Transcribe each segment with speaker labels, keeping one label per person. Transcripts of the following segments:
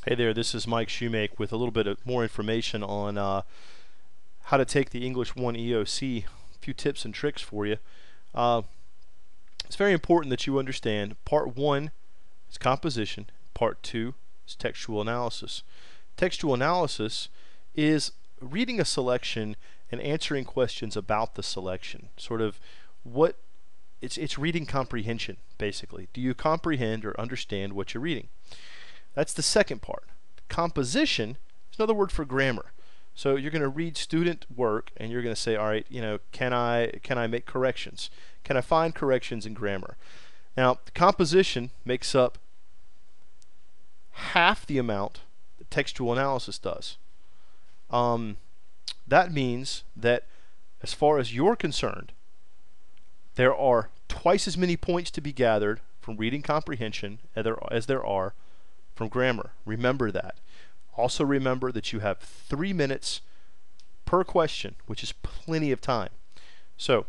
Speaker 1: Hey there, this is Mike Shoemake with a little bit more information on how to take the English 1 EOC. A few tips and tricks for you. Uh, it's very important that you understand Part 1 is composition, Part 2 is textual analysis. Textual analysis is reading a selection and answering questions about the selection. Sort of what it's reading comprehension, basically. Do you comprehend or understand what you're reading? That's the second part. Composition is another word for grammar. So you're going to read student work and you're going to say, all right, can I make corrections? Can I find corrections in grammar? Now, composition makes up half the amount that textual analysis does. That means that as far as you're concerned, there are twice as many points to be gathered from reading comprehension as there are from grammar. Remember that. Also remember that you have 3 minutes per question, which is plenty of time. So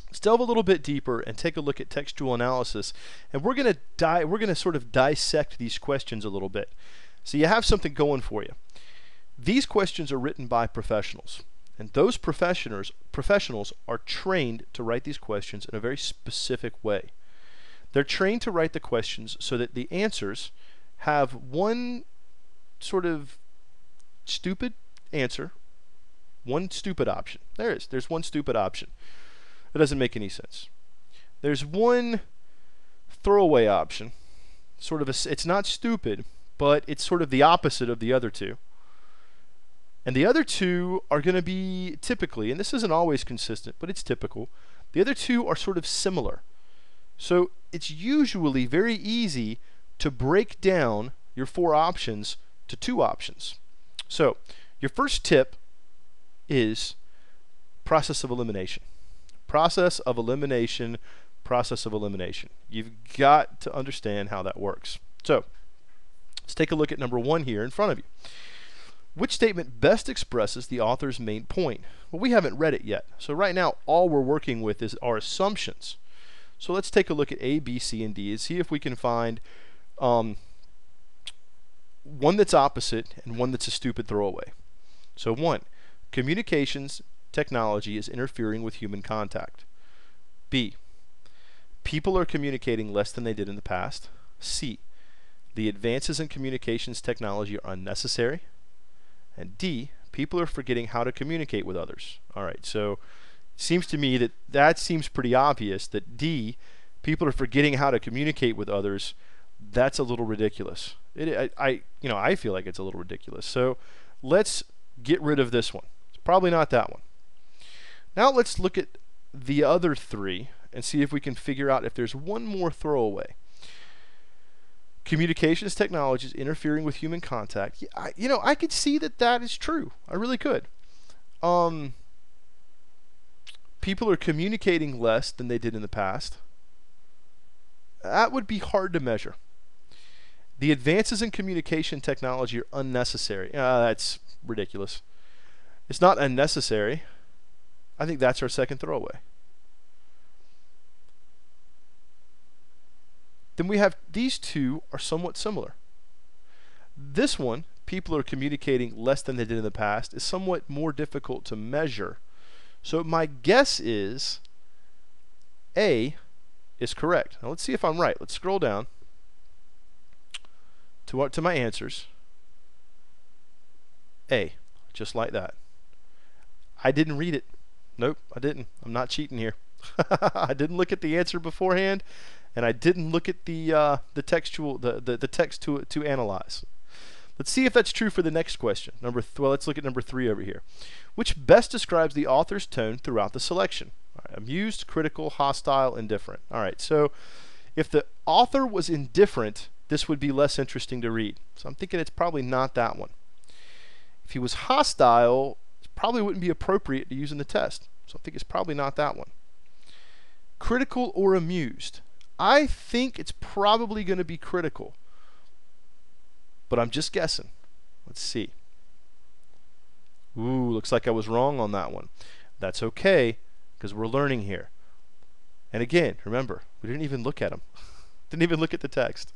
Speaker 1: let's delve a little bit deeper and take a look at textual analysis, and we're going to sort of dissect these questions a little bit. So you have something going for you. These questions are written by professionals, and those professionals are trained to write these questions in a very specific way. They're trained to write the questions so that the answers have one sort of stupid answer, one stupid option. There's one stupid option. That doesn't make any sense. There's one throwaway option. It's not stupid, but it's sort of the opposite of the other two. And the other two are going to be typically, and this isn't always consistent, but it's typical, the other two are sort of similar. So it's usually very easy to break down your 4 options to 2 options. So your first tip is process of elimination. Process of elimination, process of elimination. You've got to understand how that works. So let's take a look at number 1 here in front of you. Which statement best expresses the author's main point? Well, we haven't read it yet. So right now all we're working with is our assumptions. So let's take a look at A, B, C, and D and see if we can find one that's opposite and one that's a stupid throwaway. So 1, communications technology is interfering with human contact. B, people are communicating less than they did in the past. C, the advances in communications technology are unnecessary. And D, people are forgetting how to communicate with others. All right, so it seems to me that seems pretty obvious that D, people are forgetting how to communicate with others. That's a little ridiculous. I feel like it's a little ridiculous. So let's get rid of this one. It's probably not that one. Now let's look at the other 3 and see if we can figure out if there's one more throwaway. Communications technology is interfering with human contact. I could see that is true. I really could. People are communicating less than they did in the past. That would be hard to measure. The advances in communication technology are unnecessary. That's ridiculous. It's not unnecessary. I think that's our second throwaway. Then we have these 2 are somewhat similar. This one, people are communicating less than they did in the past, is somewhat more difficult to measure. So my guess is A is correct. Now let's see if I'm right. Let's scroll down to my answers. A, just like that. I didn't read it. Nope, I didn't. I'm not cheating here. I didn't look at the answer beforehand, and I didn't look at the text to analyze. Let's see if that's true for the next question. Let's look at number 3 over here. Which best describes the author's tone throughout the selection? All right, amused, critical, hostile, indifferent. All right, so if the author was indifferent, this would be less interesting to read. So I'm thinking it's probably not that one. If he was hostile, it probably wouldn't be appropriate to use in the test. So I think it's probably not that one. Critical or amused? I think it's probably going to be critical, but I'm just guessing. Let's see. Ooh, looks like I was wrong on that one. That's okay, because we're learning here. And again, remember, we didn't even look at them. Didn't even look at the text.